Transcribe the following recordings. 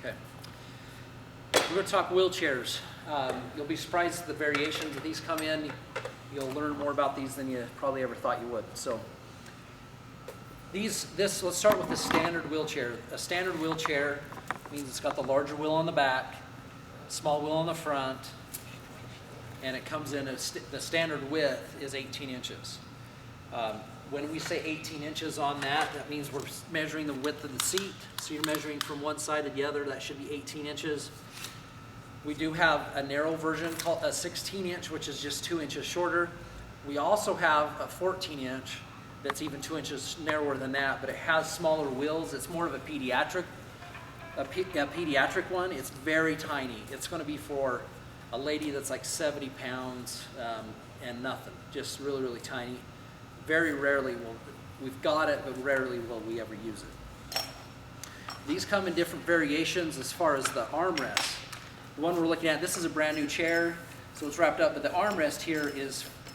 Okay. We're going to talk wheelchairs. You'll be surprised at the variations that these come in. You'll learn more about these than you probably ever thought you would. So let's start with the standard wheelchair. A standard wheelchair means it's got the larger wheel on the back, small wheel on the front, and it comes in, the standard width is 18 inches. When we say 18 inches on that, that means we're measuring the width of the seat. So you're measuring from one side to the other, that should be 18 inches. We do have a narrow version called a 16 inch, which is just 2 inches shorter. We also have a 14 inch that's even 2 inches narrower than that, but it has smaller wheels. It's more of a pediatric one. It's very tiny. It's going to be for a lady that's like 70 pounds and nothing, just really, really tiny. Very rarely we've got it, but rarely will we ever use it. These come in different variations as far as the armrest. The one we're looking at, this is a brand new chair, so it's wrapped up, but the armrest here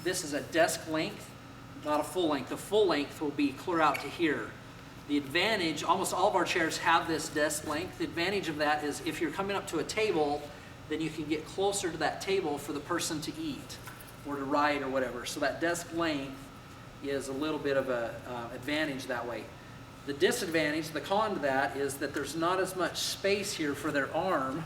this is a desk length, not a full length. The full length will be clear out to here. The advantage, almost all of our chairs have this desk length. The advantage of that is if you're coming up to a table, then you can get closer to that table for the person to eat or to ride or whatever. So that desk length is a little bit of an advantage that way. The disadvantage, the con to that, is that there's not as much space here for their arm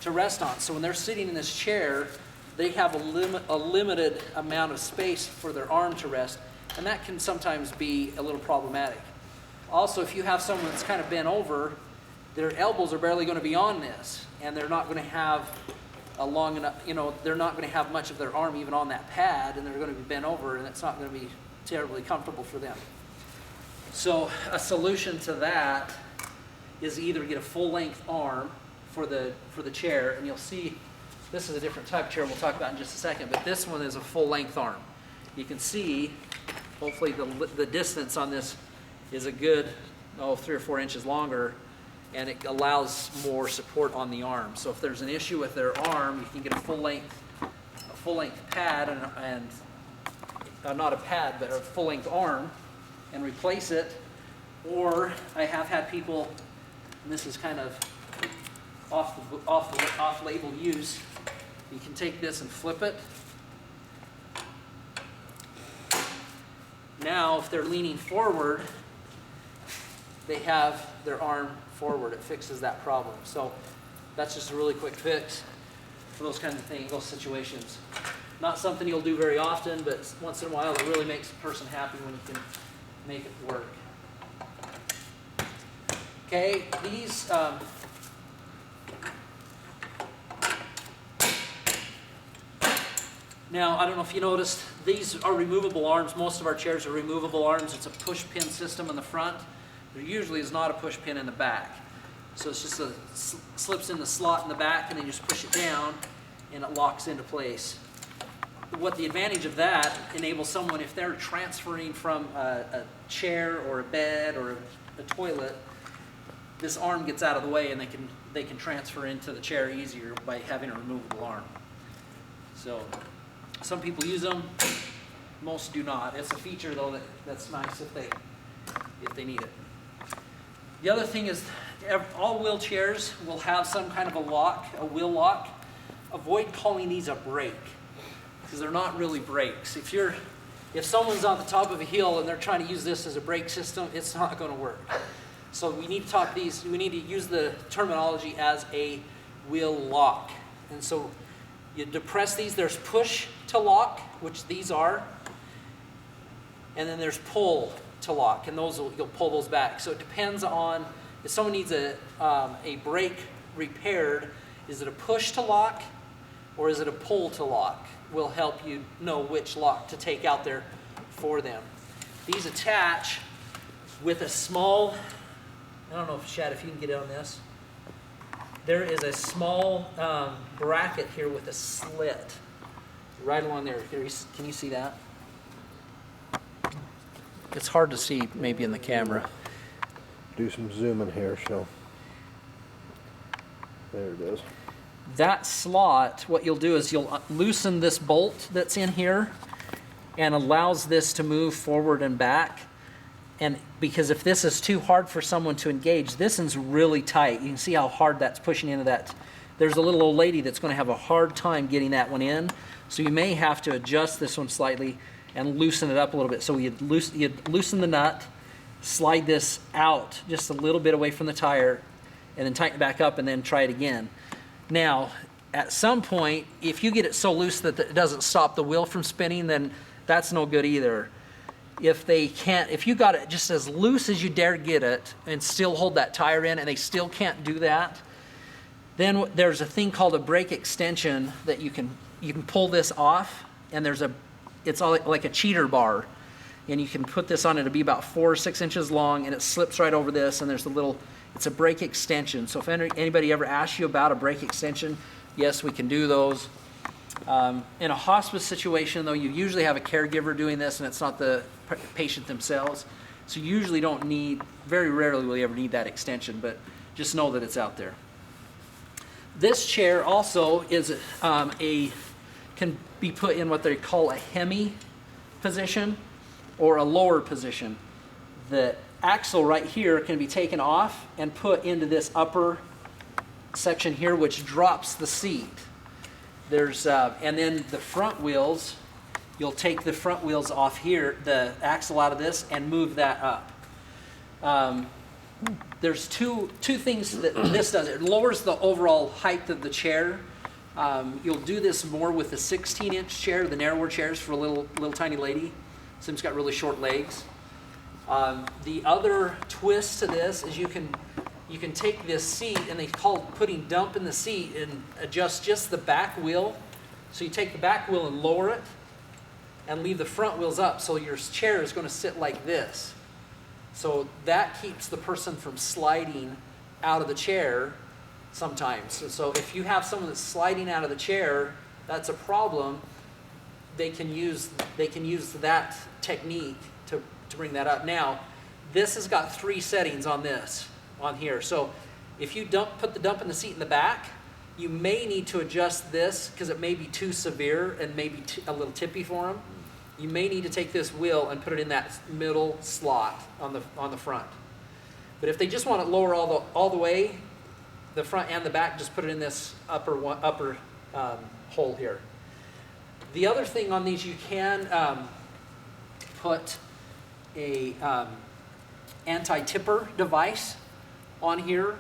to rest on. So when they're sitting in this chair, they have a limited amount of space for their arm to rest, and that can sometimes be a little problematic. Also, if you have someone that's kind of bent over, their elbows are barely going to be on this, and they're not going to have a long enough, they're not going to have much of their arm even on that pad, and they're going to be bent over, and it's not going to be terribly comfortable for them. So a solution to that is either get a full-length arm for the chair, and you'll see this is a different type of chair we'll talk about in just a second, but this one is a full-length arm. You can see, hopefully the distance on this is a good 3 or 4 inches longer, and it allows more support on the arm. So if there's an issue with their arm, you can get a full-length pad and not a pad, but a full-length arm, and replace it. Or I have had people, and this is kind of off-label use. You can take this and flip it. Now, if they're leaning forward, they have their arm forward. It fixes that problem. So that's just a really quick fix for those kinds of things, those situations. Not something you'll do very often, but once in a while it really makes a person happy when you can make it work. Okay, these now, I don't know if you noticed, these are removable arms. Most of our chairs are removable arms. It's a push pin system in the front. There usually is not a push pin in the back. So it's just slips in the slot in the back, and then you just push it down and it locks into place. What the advantage of that enables someone, if they're transferring from a chair or a bed or a toilet, this arm gets out of the way and they can transfer into the chair easier by having a removable arm. So some people use them, most do not. It's a feature though that's nice if they need it. The other thing is all wheelchairs will have some kind of a lock, a wheel lock. Avoid calling these a brake, because they're not really brakes. If someone's on the top of a hill and they're trying to use this as a brake system, it's not going to work. So we need to use the terminology as a wheel lock. And so you depress these. There's push to lock, which these are, and then there's pull to lock, and you'll pull those back. So it depends on if someone needs a brake repaired. Is it a push to lock or is it a pull to lock? Will help you know which lock to take out there for them. These attach with a small, I don't know if Chad, if you can get on this. There is a small bracket here with a slit right along there. Can you see that? It's hard to see maybe in the camera. Do some zooming here, so there it is. That slot, what you'll do is you'll loosen this bolt that's in here and allows this to move forward and back. And because if this is too hard for someone to engage, this one's really tight. You can see how hard that's pushing into that. There's a little old lady that's going to have a hard time getting that one in. So you may have to adjust this one slightly and loosen it up a little bit. So you'd loosen the nut, slide this out just a little bit away from the tire, and then tighten it back up and then try it again. Now, at some point, if you get it so loose that it doesn't stop the wheel from spinning, then that's no good either. If you got it just as loose as you dare get it and still hold that tire in and they still can't do that, then there's a thing called a brake extension that you can pull this off, and it's all like a cheater bar, and you can put this on. It'll be about 4 or 6 inches long, and it slips right over this, and it's a brake extension. So if anybody ever asks you about a brake extension, yes, we can do those. In a hospice situation, though, you usually have a caregiver doing this, and it's not the patient themselves. So you usually very rarely will you ever need that extension, but just know that it's out there. This chair also can be put in what they call a hemi position or a lower position. The axle right here can be taken off and put into this upper section here, which drops the seat. And then the front wheels, you'll take the front wheels off here, the axle out of this, and move that up. There's two things that this does. It lowers the overall height of the chair. You'll do this more with the 16-inch chair, the narrower chairs for a little tiny lady. Sim's got really short legs. The other twist to this is you can take this seat, and they call putting dump in the seat, and adjust just the back wheel. So you take the back wheel and lower it and leave the front wheels up, so your chair is going to sit like this. So that keeps the person from sliding out of the chair sometimes. So if you have someone that's sliding out of the chair, that's a problem. They can use that technique to bring that up. Now, this has got 3 settings on here. So if you put the dump in the seat in the back, you may need to adjust this because it may be too severe and maybe a little tippy for them. You may need to take this wheel and put it in that middle slot on the front. But if they just want it lower all the way, the front and the back, just put it in this upper hole here. The other thing on these, you can put a anti-tipper device on here,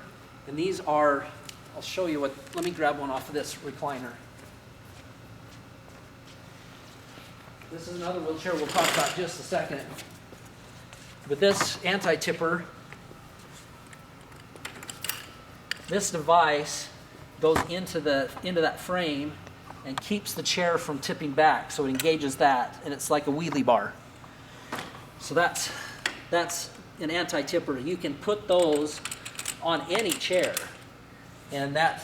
and these are, I'll show you let me grab one off of this recliner. This is another wheelchair we'll talk about in just a second. But this anti-tipper, this device goes into that frame and keeps the chair from tipping back, so it engages that, and it's like a wheelie bar. So that's an anti-tipper. You can put those on any chair, and that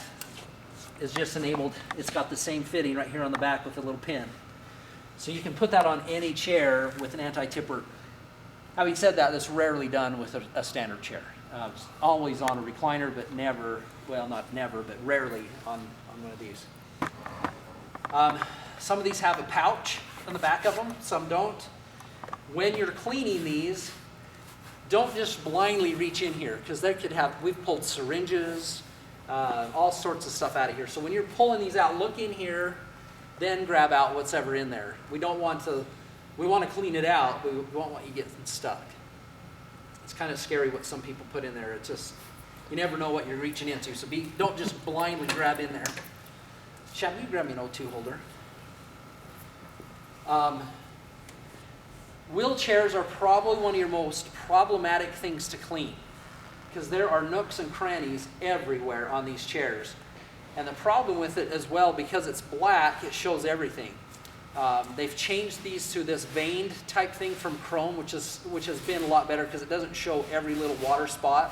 is just enabled. It's got the same fitting right here on the back with a little pin. So you can put that on any chair with an anti-tipper. Having said that, that's rarely done with a standard chair. It's always on a recliner, but never, well, not never, but rarely on one of these. Some of these have a pouch on the back of them, some don't. When you're cleaning these, don't just blindly reach in here, because we've pulled syringes, all sorts of stuff out of here. So when you're pulling these out, look in here, then grab out what's ever in there. We want to clean it out, but we won't want you getting stuck. It's kind of scary what some people put in there. It's just, you never know what you're reaching into, so don't just blindly grab in there. Chad, will you grab me an O2 holder? Wheelchairs are probably one of your most problematic things to clean, because there are nooks and crannies everywhere on these chairs. And the problem with it as well, because it's black, it shows everything. They've changed these to this veined type thing from chrome, which has been a lot better because it doesn't show every little water spot.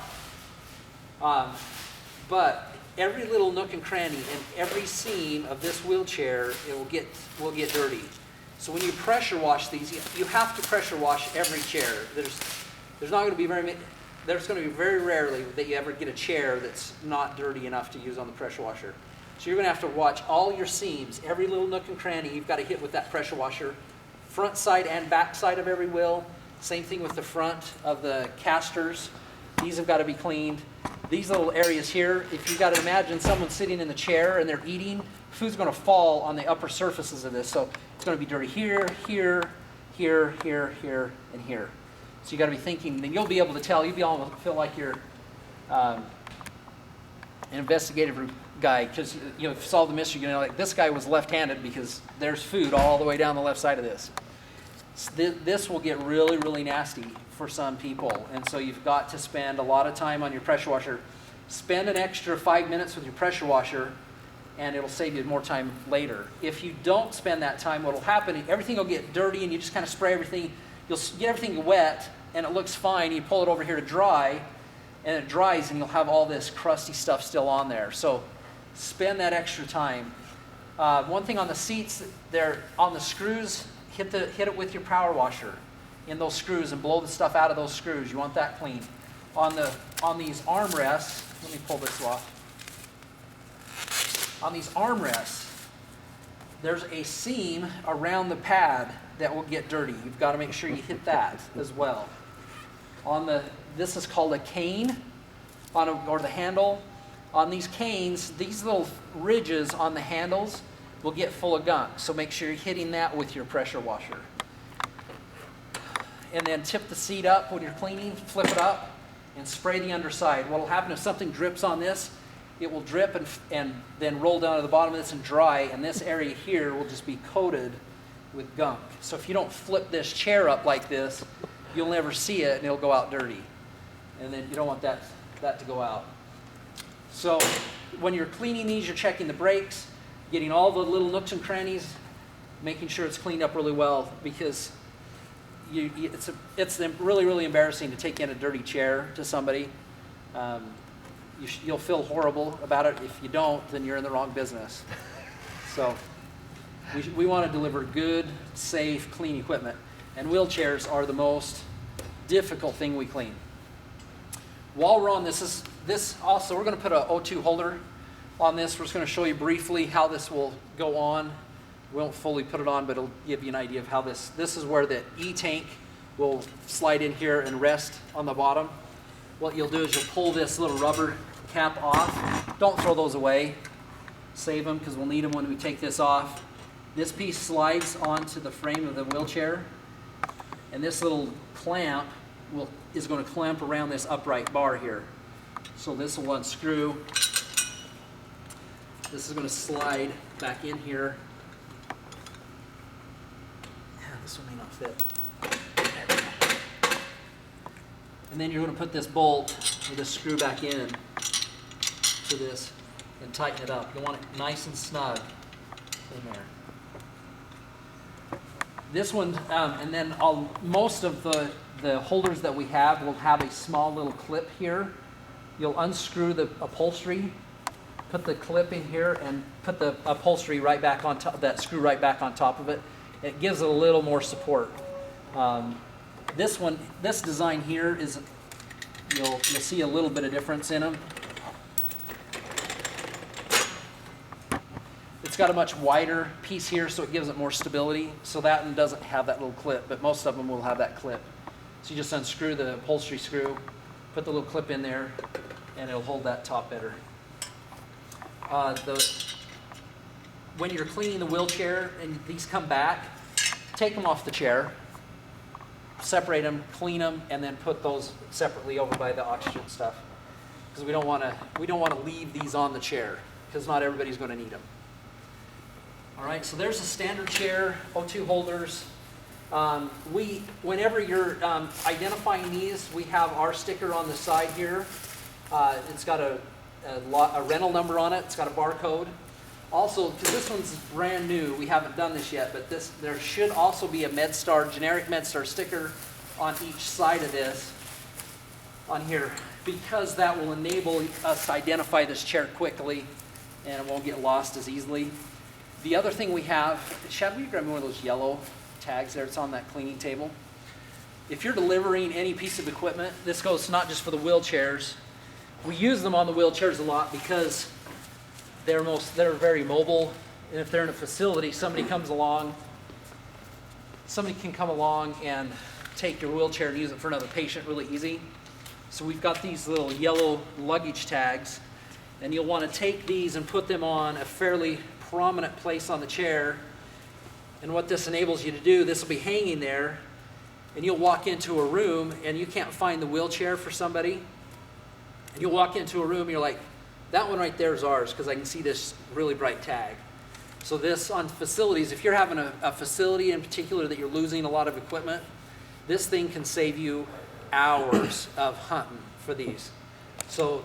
But every little nook and cranny and every seam of this wheelchair, will get dirty. So when you pressure wash these, you have to pressure wash every chair. There's going to be very rarely that you ever get a chair that's not dirty enough to use on the pressure washer. So you're going to have to watch all your seams, every little nook and cranny you've got to hit with that pressure washer, front side and back side of every wheel, Same thing with the front of the casters. These have got to be cleaned. These little areas here, if you've got to imagine someone sitting in the chair and they're eating, food's going to fall on the upper surfaces of this. So it's going to be dirty here, here, here, here, here, and here. So you got to be thinking, and you'll be able to tell, you'll be able to feel like you're an investigative guy, because you know, if you solve the mystery, you know, like this guy was left-handed because there's food all the way down the left side of this. This will get really, really nasty for some people, and so you've got to spend a lot of time on your pressure washer. Spend an extra 5 minutes with your pressure washer, and it'll save you more time later. If you don't spend that time, what will happen, everything will get dirty, and you just kind of spray everything. You'll get everything wet, and it looks fine. You pull it over here to dry, and it dries, and you'll have all this crusty stuff still on there. So spend that extra time. One thing on the seats, they're on the screws, hit it with your power washer in those screws and blow the stuff out of those screws. You want that clean. On these armrests, let me pull this off. On these armrests, there's a seam around the pad that will get dirty. You've got to make sure you hit that as well. This is called a cane, or the handle. On these canes, these little ridges on the handles will get full of gunk. So make sure you're hitting that with your pressure washer. And then tip the seat up when you're cleaning, flip it up, and spray the underside. What will happen if something drips on this, it will drip and then roll down to the bottom of this and dry, and this area here will just be coated with gunk. So if you don't flip this chair up like this, you'll never see it and it'll go out dirty. And then you don't want that to go out. So when you're cleaning these, you're checking the brakes, getting all the little nooks and crannies, making sure it's cleaned up really well, because it's really, really embarrassing to take in a dirty chair to somebody. You'll feel horrible about it. If you don't, then you're in the wrong business. So we want to deliver good, safe, clean equipment. And wheelchairs are the most difficult thing we clean. While we're on this also, we're going to put an O2 holder on this. We're just going to show you briefly how this will go on. We won't fully put it on, but it'll give you an idea of how this is where the E-tank will slide in here and rest on the bottom. What you'll do is you'll pull this little rubber cap off. Don't throw those away. Save them, because we'll need them when we take this off. This piece slides onto the frame of the wheelchair, and this little clamp is going to clamp around this upright bar here. So this will unscrew. This is going to slide back in here. Yeah, this one may not fit. There we go. And then you're going to put this bolt or this screw back in to this and tighten it up. You want it nice and snug in there. This one, and then most of the holders that we have will have a small little clip here. You'll unscrew the upholstery, put the clip in here, and put the upholstery right back on top, that screw right back on top of it. It gives it a little more support. This design here is, you'll see a little bit of difference in them. It's got a much wider piece here, so it gives it more stability. So that one doesn't have that little clip, but most of them will have that clip. So you just unscrew the upholstery screw, put the little clip in there, and it'll hold that top better. When you're cleaning the wheelchair and these come back, take them off the chair, separate them, clean them, and then put those separately over by the oxygen stuff, because we don't want to leave these on the chair, because not everybody's going to need them. All right, so there's a standard chair, O2 holders. Whenever you're identifying these, we have our sticker on the side here. It's got a rental number on it. It's got a barcode. Also, because this one's brand new, we haven't done this yet, but there should also be a MedStar, generic MedStar sticker on each side of this, on here, because that will enable us to identify this chair quickly and it won't get lost as easily. The other thing we have, Shad, will you grab me one of those yellow tags there? It's on that cleaning table. If you're delivering any piece of equipment, this goes not just for the wheelchairs. We use them on the wheelchairs a lot because they're very mobile. And if they're in a facility, somebody can come along and take your wheelchair and use it for another patient really easy. So we've got these little yellow luggage tags, and you'll want to take these and put them on a fairly prominent place on the chair. And what this enables you to do, this will be hanging there, and you'll walk into a room and you can't find the wheelchair for somebody. And you'll walk into a room and you're like, that one right there is ours because I can see this really bright tag. So this on facilities, if you're having a facility in particular that you're losing a lot of equipment, this thing can save you hours of hunting for these. So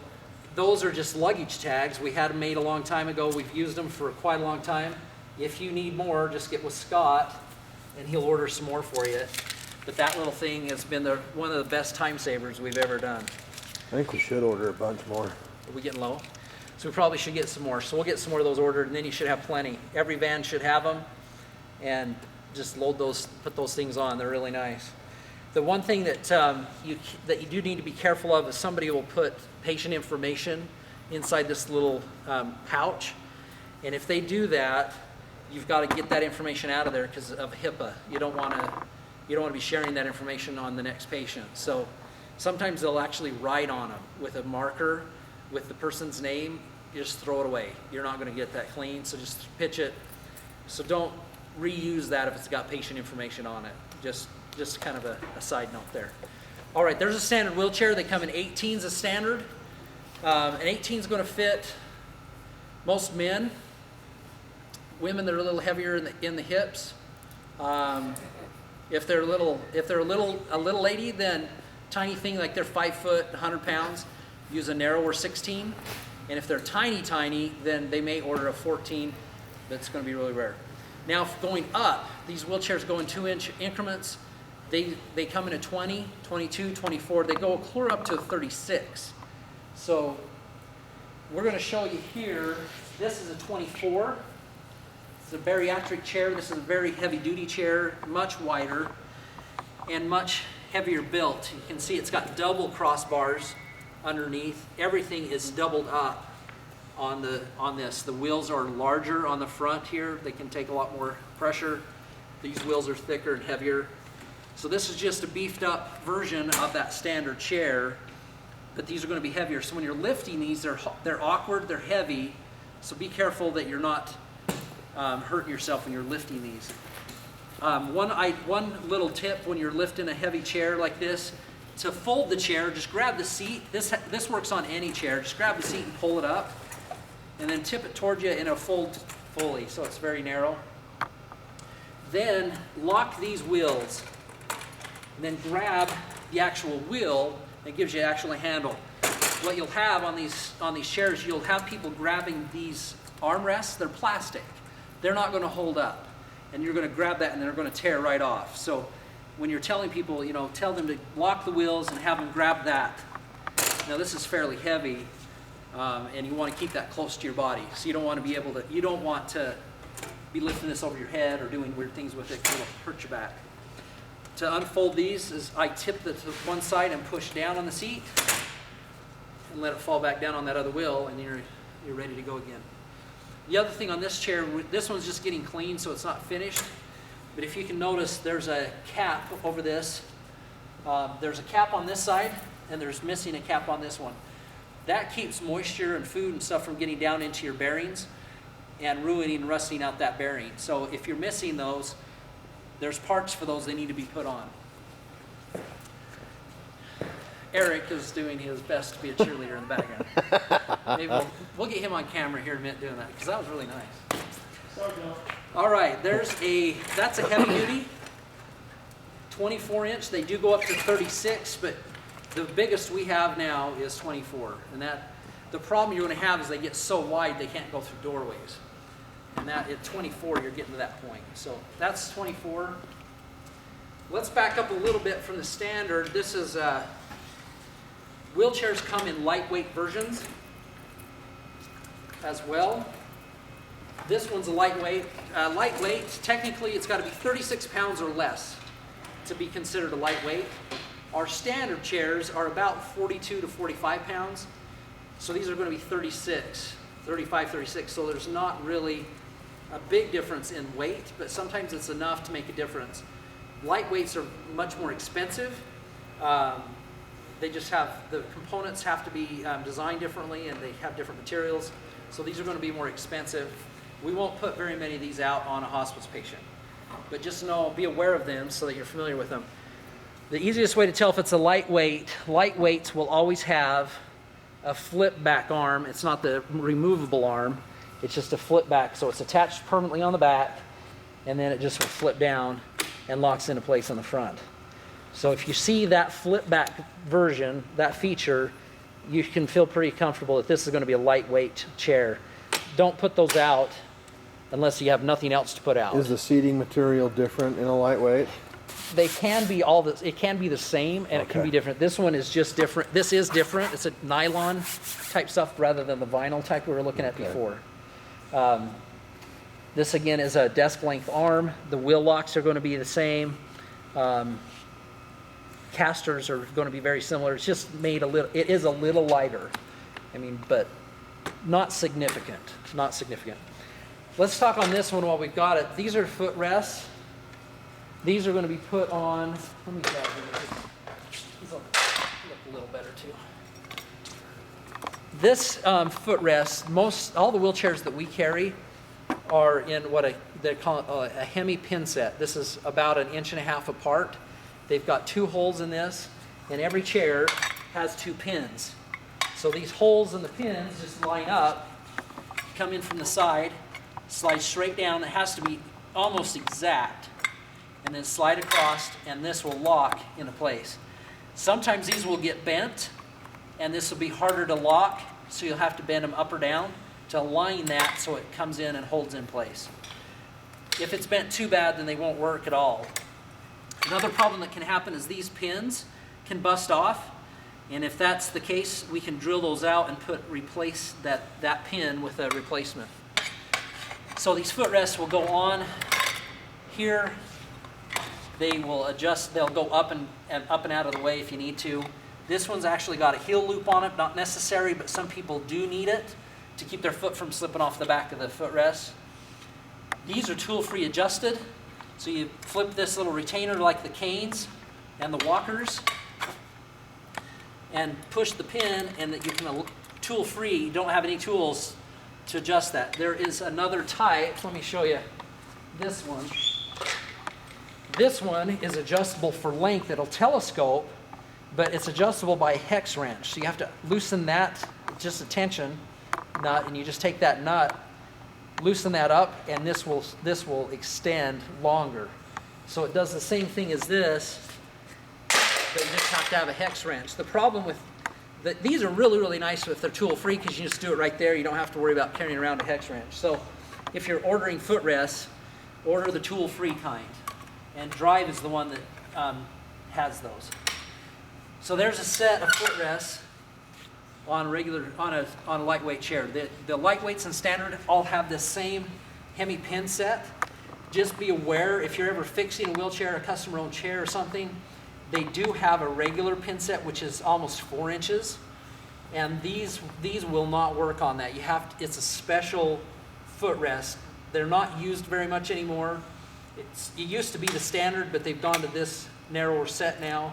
those are just luggage tags. We had them made a long time ago. We've used them for quite a long time. If you need more, just get with Scott and he'll order some more for you. But that little thing has been one of the best time savers we've ever done. I think we should order a bunch more. Are we getting low? So we probably should get some more. So we'll get some more of those ordered, and then you should have plenty. Every van should have them, and just load those, put those things on. They're really nice. The one thing that you do need to be careful of is somebody will put patient information inside this little pouch, and if they do that, you've got to get that information out of there because of HIPAA. You don't want to be sharing that information on the next patient. So sometimes they'll actually write on them with a marker with the person's name. You just throw it away. You're not going to get that clean, so just pitch it. So don't reuse that if it's got patient information on it. Just kind of a side note there. All right, there's a standard wheelchair. They come in 18s as standard. An 18 is going to fit most men. Women, they're a little heavier in the hips. If they're a little lady, then tiny thing like they're 5 foot, 100 pounds, use a narrower 16. And if they're tiny, then they may order a 14. That's going to be really rare. Now, if going up, these wheelchairs go in 2-inch increments. They come in a 20, 22, 24. They go clear up to a 36. So we're going to show you here. This is a 24. It's a bariatric chair. This is a very heavy-duty chair, much wider and much heavier built. You can see it's got double crossbars underneath. Everything is doubled up on this. The wheels are larger on the front here. They can take a lot more pressure. These wheels are thicker and heavier. So this is just a beefed up version of that standard chair, but these are going to be heavier. So when you're lifting these, they're awkward, they're heavy. So be careful that you're not hurting yourself when you're lifting these. One little tip when you're lifting a heavy chair like this, to fold the chair, just grab the seat. This works on any chair. Just grab the seat and pull it up, and then tip it towards you and it'll fold fully, so it's very narrow. Then lock these wheels, and then grab the actual wheel. It gives you actually a handle. What you'll have on these chairs, you'll have people grabbing these armrests. They're plastic. They're not going to hold up, and you're going to grab that and they're going to tear right off. So when you're telling people, tell them to lock the wheels and have them grab that. Now this is fairly heavy, and you want to keep that close to your body. So you don't want to be lifting this over your head or doing weird things with it because it'll hurt your back. To unfold these is I tip it to one side and push down on the seat and let it fall back down on that other wheel, and you're ready to go again. The other thing on this chair, this one's just getting clean, so it's not finished. But if you can notice, there's a cap over this. There's a cap on this side, and there's missing a cap on this one. That keeps moisture and food and stuff from getting down into your bearings and ruining and rusting out that bearing. So if you're missing those, there's parts for those that need to be put on. Eric is doing his best to be a cheerleader in the background. Maybe we'll get him on camera here in a minute doing that, because that was really nice. All right, that's a heavy duty 24-inch. They do go up to 36, but the biggest we have now is 24. And the problem you're going to have is they get so wide they can't go through doorways. And that at 24, you're getting to that point. So that's 24. Let's back up a little bit from the standard. This is wheelchairs come in lightweight versions as well. This one's a lightweight. Technically, it's got to be 36 pounds or less to be considered a lightweight. Our standard chairs are about 42 to 45 pounds. So these are going to be 35, 36. So there's not really a big difference in weight, but sometimes it's enough to make a difference. Lightweights are much more expensive. They just have, the components have to be designed differently, and they have different materials. So these are going to be more expensive. We won't put very many of these out on a hospice patient, but just know, be aware of them so that you're familiar with them. The easiest way to tell if it's a lightweight, lightweights will always have a flip back arm. It's not the removable arm. It's just a flip back. So it's attached permanently on the back, and then it just will flip down and locks into place on the front. So if you see that flip back version, that feature, you can feel pretty comfortable that this is going to be a lightweight chair. Don't put those out unless you have nothing else to put out. Is the seating material different in a lightweight? They can be it can be the same, and it can be different. This one is just different. This is different. It's a nylon type stuff rather than the vinyl type we were looking at before. This again is a desk length arm. The wheel locks are going to be the same. Casters are going to be very similar. It's just made it is a little lighter. I mean, but not significant. Not significant. Let's talk on this one while we've got it. These are footrests. These are going to be put on, let me grab them. These will look a little better too. This footrest, all the wheelchairs that we carry are in what they call a Hemi pin set. This is about 1.5 inches apart. They've got 2 holes in this, and every chair has 2 pins. So these holes in the pins just line up, come in from the side, slide straight down. It has to be almost exact, and then slide across, and this will lock into place. Sometimes these will get bent, and this will be harder to lock, so you'll have to bend them up or down to align that so it comes in and holds in place. If it's bent too bad, then they won't work at all. Another problem that can happen is these pins can bust off, and if that's the case, we can drill those out and replace that pin with a replacement. So these footrests will go on here. They will adjust, they'll go up and out of the way if you need to. This one's actually got a heel loop on it, not necessary, but some people do need it to keep their foot from slipping off the back of the footrest. These are tool-free adjusted. So you flip this little retainer like the canes and the walkers and push the pin, and that you can tool-free, you don't have any tools to adjust that. There is another type, let me show you this one. This one is adjustable for length. It'll telescope, but it's adjustable by a hex wrench. So you have to loosen that, just a tension nut, and you just take that nut, loosen that up, and this will extend longer. So it does the same thing as this, but you just have to have a hex wrench. The problem with these are really, really nice if they're tool-free, because you just do it right there. You don't have to worry about carrying around a hex wrench. So if you're ordering footrests, order the tool-free kind. And Drive is the one that has those. So there's a set of footrests on a lightweight chair. The lightweights and standard all have the same Hemi pin set. Just be aware, if you're ever fixing a wheelchair, a customer-owned chair or something, they do have a regular pin set, which is almost 4 inches, and these will not work on that. It's a special footrest. They're not used very much anymore. It used to be the standard, but they've gone to this narrower set now,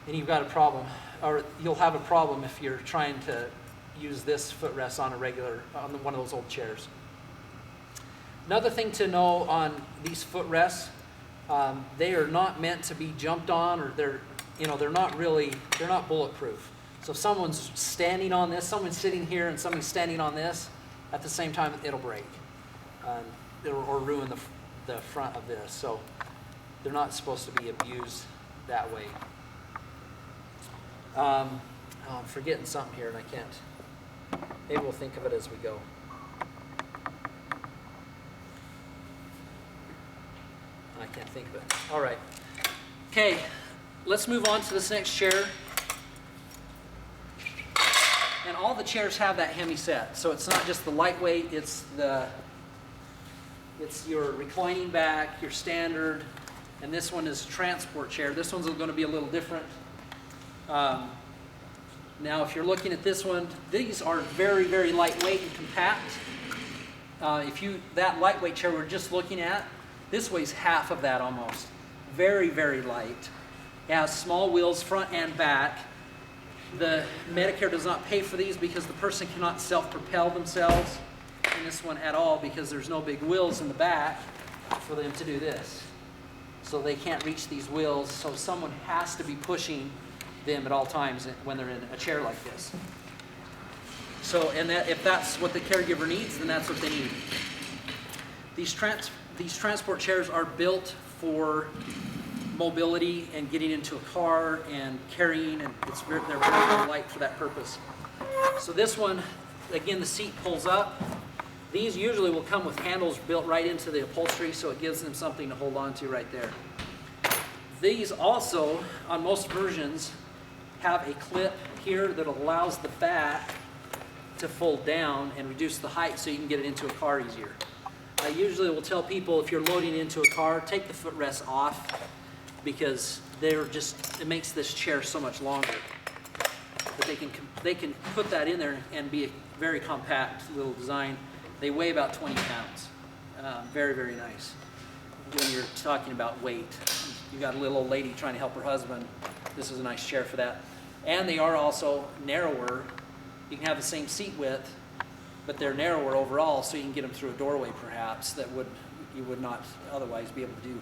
and you've got a problem, or you'll have a problem if you're trying to use this footrest on one of those old chairs. Another thing to know on these footrests, they are not meant to be jumped on, or they're not bulletproof. So if someone's standing on this, someone's sitting here and somebody's standing on this, at the same time it'll break or ruin the front of this. So they're not supposed to be abused that way. I'm forgetting something here and I can't. Maybe we'll think of it as we go. I can't think of it. All right. Okay, let's move on to this next chair. And all the chairs have that Hemi set. So it's not just the lightweight, it's your reclining back, your standard, and this one is a transport chair. This one's going to be a little different. Now, if you're looking at this one, these are very, very lightweight and compact. That lightweight chair we're just looking at, this weighs half of that almost. Very, very light. It has small wheels front and back. The Medicare does not pay for these because the person cannot self-propel themselves in this one at all because there's no big wheels in the back for them to do this. So they can't reach these wheels, so someone has to be pushing them at all times when they're in a chair like this. So, and that, if that's what the caregiver needs, then that's what they need. These transport chairs are built for mobility and getting into a car and carrying, and they're very, very light for that purpose. So this one, again, the seat pulls up. These usually will come with handles built right into the upholstery, so it gives them something to hold on to right there. These also, on most versions, have a clip here that allows the back to fold down and reduce the height so you can get it into a car easier. I usually will tell people, if you're loading into a car, take the footrest off, because it makes this chair so much longer. But they can put that in there and be a very compact little design. They weigh about 20 pounds. Very, very nice. When you're talking about weight, you got a little old lady trying to help her husband, this is a nice chair for that. And they are also narrower. You can have the same seat width, but they're narrower overall, so you can get them through a doorway perhaps that you would not otherwise be able to do.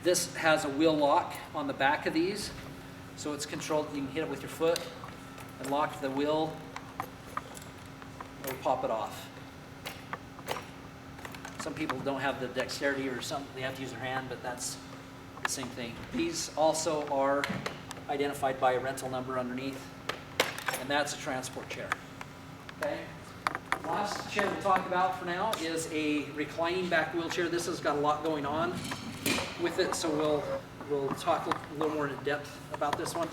This has a wheel lock on the back of these, so it's controlled. You can hit it with your foot and lock the wheel, or pop it off. Some people don't have the dexterity or something, they have to use their hand, but that's the same thing. These also are identified by a rental number underneath, and that's a transport chair. Okay. Last chair we'll talk about for now is a reclining back wheelchair. This has got a lot going on with it, so we'll talk a little more in depth about this one.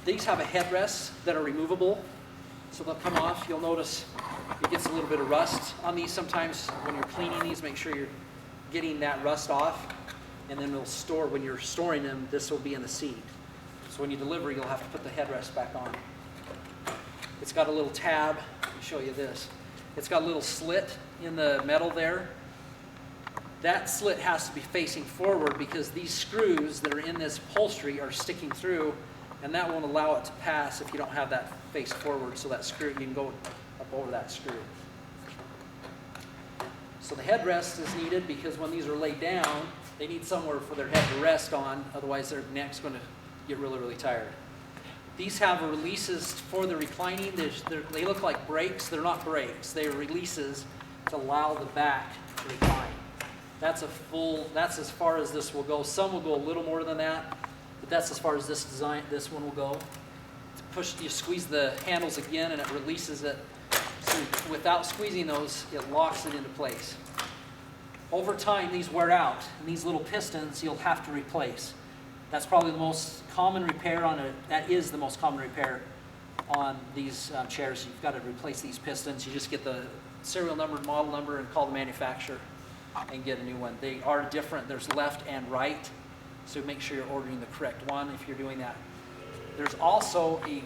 These have a headrest that are removable, so they'll come off. You'll notice it gets a little bit of rust on these sometimes. When you're cleaning these, make sure you're getting that rust off, and then when you're storing them, this will be in the seat. So when you deliver, you'll have to put the headrest back on. It's got a little tab. Let me show you this. It's got a little slit in the metal there. That slit has to be facing forward because these screws that are in this upholstery are sticking through, and that won't allow it to pass if you don't have that face forward, so that screw, you can go up over that screw. So the headrest is needed because when these are laid down, they need somewhere for their head to rest on, otherwise their neck's going to get really, really tired. These have releases for the reclining. They look like brakes. They're not brakes. They're releases to allow the back to recline. That's as far as this will go. Some will go a little more than that, but that's as far as this one will go. You squeeze the handles again and it releases it. So without squeezing those, it locks it into place. Over time, these wear out, and these little pistons you'll have to replace. That's probably the most common repair that is the most common repair on these chairs. You've got to replace these pistons. You just get the serial number and model number and call the manufacturer and get a new one. They are different. There's left and right, so make sure you're ordering the correct one if you're doing that. There's also a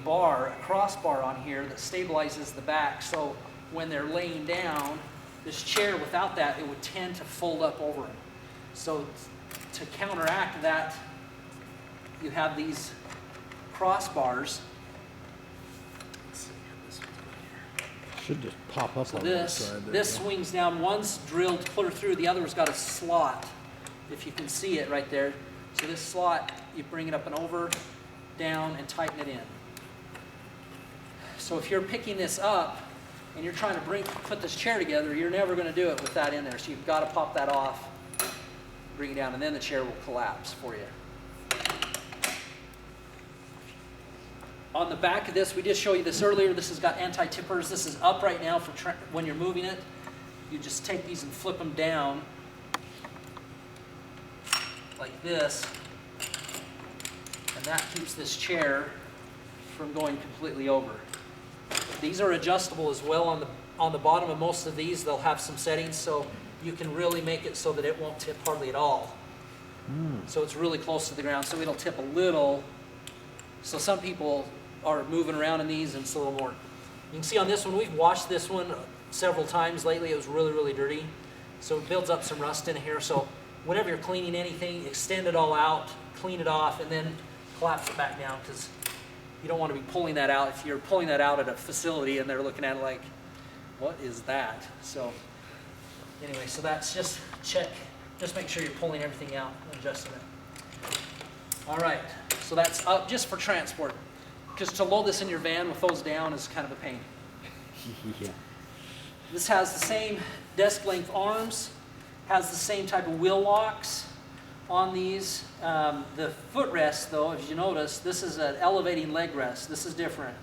crossbar on here that stabilizes the back, so when they're laying down, this chair, without that, it would tend to fold up over them. So to counteract that, you have these crossbars. Should just pop up So on the side. this swings down. One's drilled clear through, the other's got a slot, if you can see it right there. So this slot, you bring it up and over, down, and tighten it in. So if you're picking this up and you're trying to put this chair together, you're never going to do it with that in there. So you've got to pop that off, bring it down, and then the chair will collapse for you. On the back of this, we did show you this earlier. This has got anti-tippers. This is up right now for when you're moving it. You just take these and flip them down like this, and that keeps this chair from going completely over. These are adjustable as well. On the bottom of most of these, they'll have some settings, so you can really make it so that it won't tip hardly at all. So it's really close to the ground, so it'll tip a little. So some people are moving around in these, and it's a little more. You can see on this one, we've washed this one several times lately. It was really, really dirty. So it builds up some rust in here. So whenever you're cleaning anything, extend it all out, clean it off, and then collapse it back down, because you don't want to be pulling that out. If you're pulling that out at a facility and they're looking at it like, what is that? So anyway, so that's just check, just make sure you're pulling everything out and adjusting it. All right, so that's up just for transport. Because to load this in your van with those down is kind of a pain. Yeah. This has the same desk length arms, has the same type of wheel locks on these. The footrest though, as you notice, this is an elevating leg rest. This is different.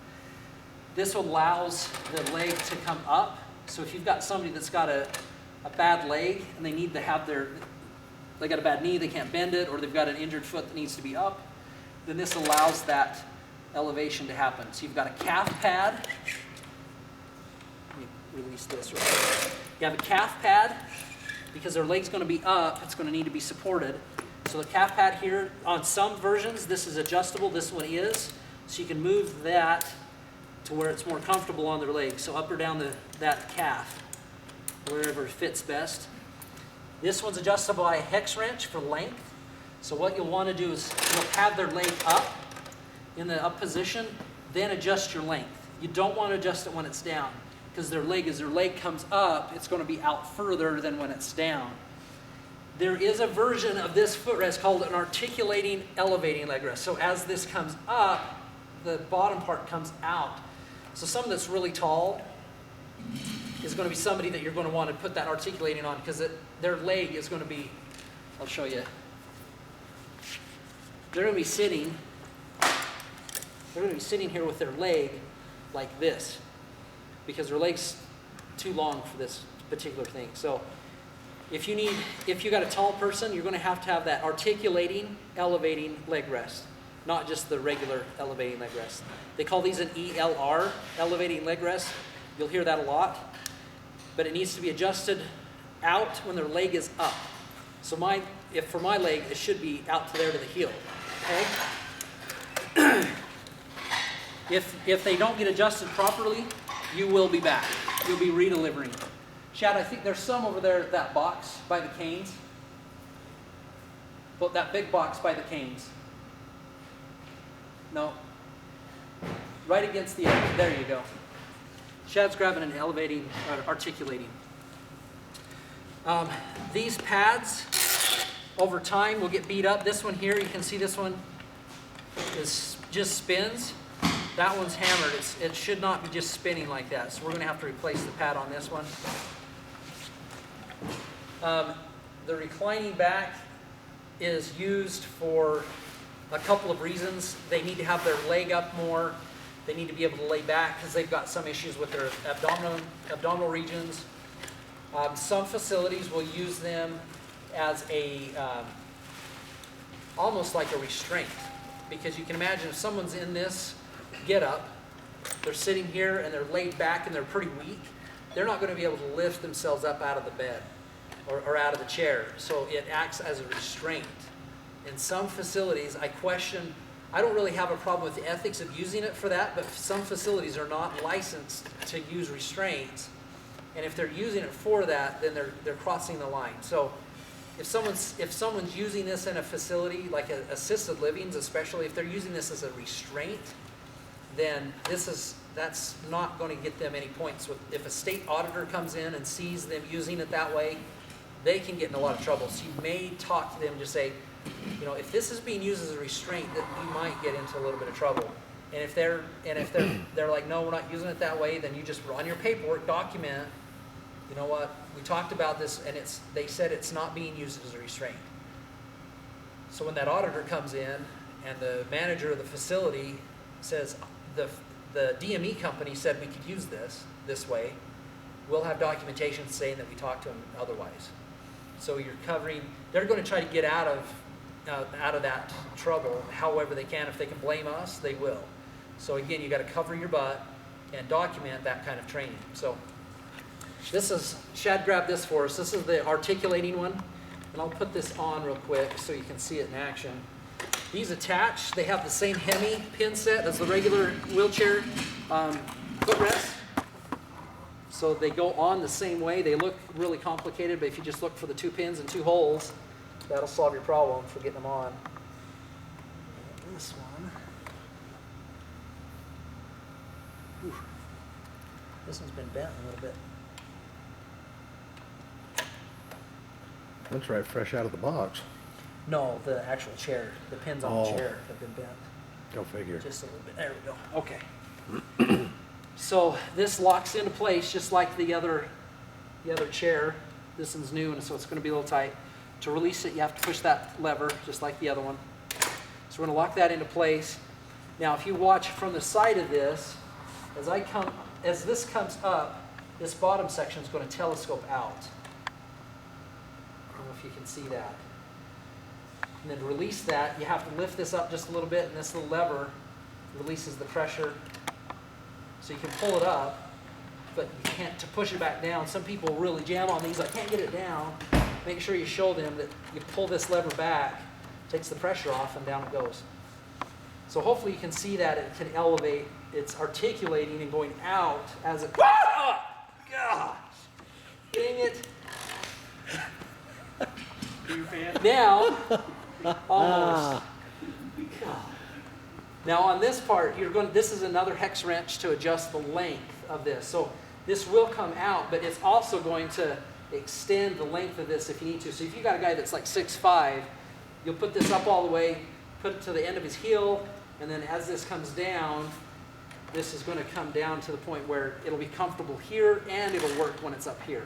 This allows the leg to come up. So if you've got somebody that's got a bad leg and they need to have they got a bad knee, they can't bend it, or they've got an injured foot that needs to be up, then this allows that elevation to happen. So you've got a calf pad. Let me release this right here. You have a calf pad, because their leg's going to be up, it's going to need to be supported. So the calf pad here, on some versions, this is adjustable, this one is. So you can move that to where it's more comfortable on their leg. So up or down that calf, wherever it fits best. This one's adjustable by a hex wrench for length. So what you'll want to do is you'll have their leg up in the up position, then adjust your length. You don't want to adjust it when it's down, because as their leg comes up, it's going to be out further than when it's down. There is a version of this footrest called an articulating elevating leg rest. So as this comes up, the bottom part comes out. So someone that's really tall is going to be somebody that you're going to want to put that articulating on, because their leg is going to be, I'll show you. They're going to be sitting here with their leg like this, because their leg's too long for this particular thing. So if you got a tall person, you're going to have that articulating, elevating leg rest, not just the regular elevating leg rest. They call these an ELR, elevating leg rest. You'll hear that a lot, but it needs to be adjusted out when their leg is up. So for my leg, it should be out to there to the heel. Okay. If they don't get adjusted properly, you will be back. You'll be redelivering. Chad, I think there's some over there, that box by the canes. Well, that big box by the canes. No. Right against the edge. There you go. Chad's grabbing and elevating, articulating. These pads, over time, will get beat up. This one here, you can see this one just spins. That one's hammered. It should not be just spinning like that. So we're going to have to replace the pad on this one. The reclining back is used for a couple of reasons. They need to have their leg up more. They need to be able to lay back because they've got some issues with their abdominal regions. Some facilities will use them as almost like a restraint, because you can imagine if someone's in this get up, they're sitting here and they're laid back and they're pretty weak, they're not going to be able to lift themselves up out of the bed or out of the chair. So it acts as a restraint. In some facilities, I don't really have a problem with the ethics of using it for that, but some facilities are not licensed to use restraints. And if they're using it for that, then they're crossing the line. So if someone's using this in a facility like assisted livings, especially if they're using this as a restraint, then that's not going to get them any points. If a state auditor comes in and sees them using it that way, they can get in a lot of trouble. So you may talk to them and just say, if this is being used as a restraint, then you might get into a little bit of trouble. And if they're like, no, we're not using it that way, then you just run your paperwork, document, you know what, we talked about this, and they said it's not being used as a restraint. So when that auditor comes in and the manager of the facility says, the DME company said we could use this way, we'll have documentation saying that we talked to them otherwise. So they're going to try to get out of that trouble however they can. If they can blame us, they will. So again, you got to cover your butt and document that kind of training. So Shad grabbed this for us. This is the articulating one. And I'll put this on real quick so you can see it in action. These attach, they have the same Hemi pin set as the regular wheelchair footrest. So they go on the same way. They look really complicated, but if you just look for the 2 pins and 2 holes, That'll solve your problem for getting them on. And this one. Ooh. This one's been bent a little bit. That's right, fresh out of the box. No, the actual chair. The pins on the Oh. chair have been bent. Go figure. Just a little bit. There we go. Okay. So this locks into place just like the other chair. This one's new, and so it's going to be a little tight. To release it, you have to push that lever just like the other one. So we're going to lock that into place. Now, if you watch from the side of this, as this comes up, this bottom section is going to telescope out. I don't know if you can see that. And then to release that, you have to lift this up just a little bit, and this little lever releases the pressure. So you can pull it up, but you can't to push it back down. Some people really jam on these, I can't get it down. Make sure you show them that you pull this lever back, takes the pressure off, and down it goes. So hopefully you can see that it can elevate. It's articulating and going out as it... Oh, gosh! Dang it. Now, almost. God. Now on this part, this is another hex wrench to adjust the length of this. So this will come out, but it's also going to extend the length of this if you need to. So if you got a guy that's like 6'5", you'll put this up all the way, put it to the end of his heel, and then as this comes down, this is going to come down to the point where it'll be comfortable here and it'll work when it's up here.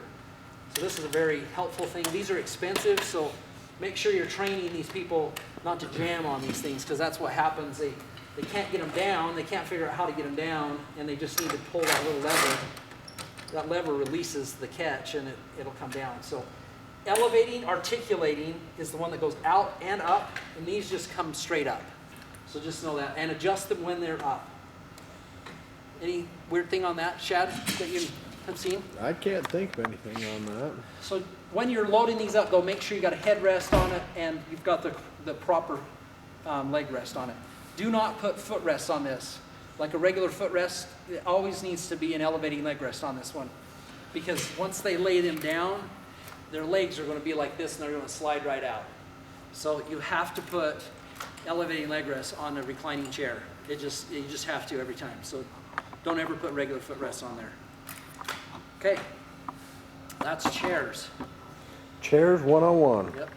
So this is a very helpful thing. These are expensive, so make sure you're training these people not to jam on these things, because that's what happens. They can't get them down, they can't figure out how to get them down, and they just need to pull that little lever. That lever releases the catch and it'll come down. So elevating, articulating is the one that goes out and up, and these just come straight up. So just know that, and adjust them when they're up. Any weird thing on that, Shad, that you have seen? I can't think of anything on that. So when you're loading these up, though, make sure you got a headrest on it and you've got the proper leg rest on it. Do not put footrests on this. Like a regular footrest, it always needs to be an elevating leg rest on this one. Because once they lay them down, their legs are going to be like this and they're going to slide right out. So you have to put elevating leg rests on a reclining chair. You just have to every time. So don't ever put regular footrests on there. Okay, that's chairs. Chairs 101. Yep.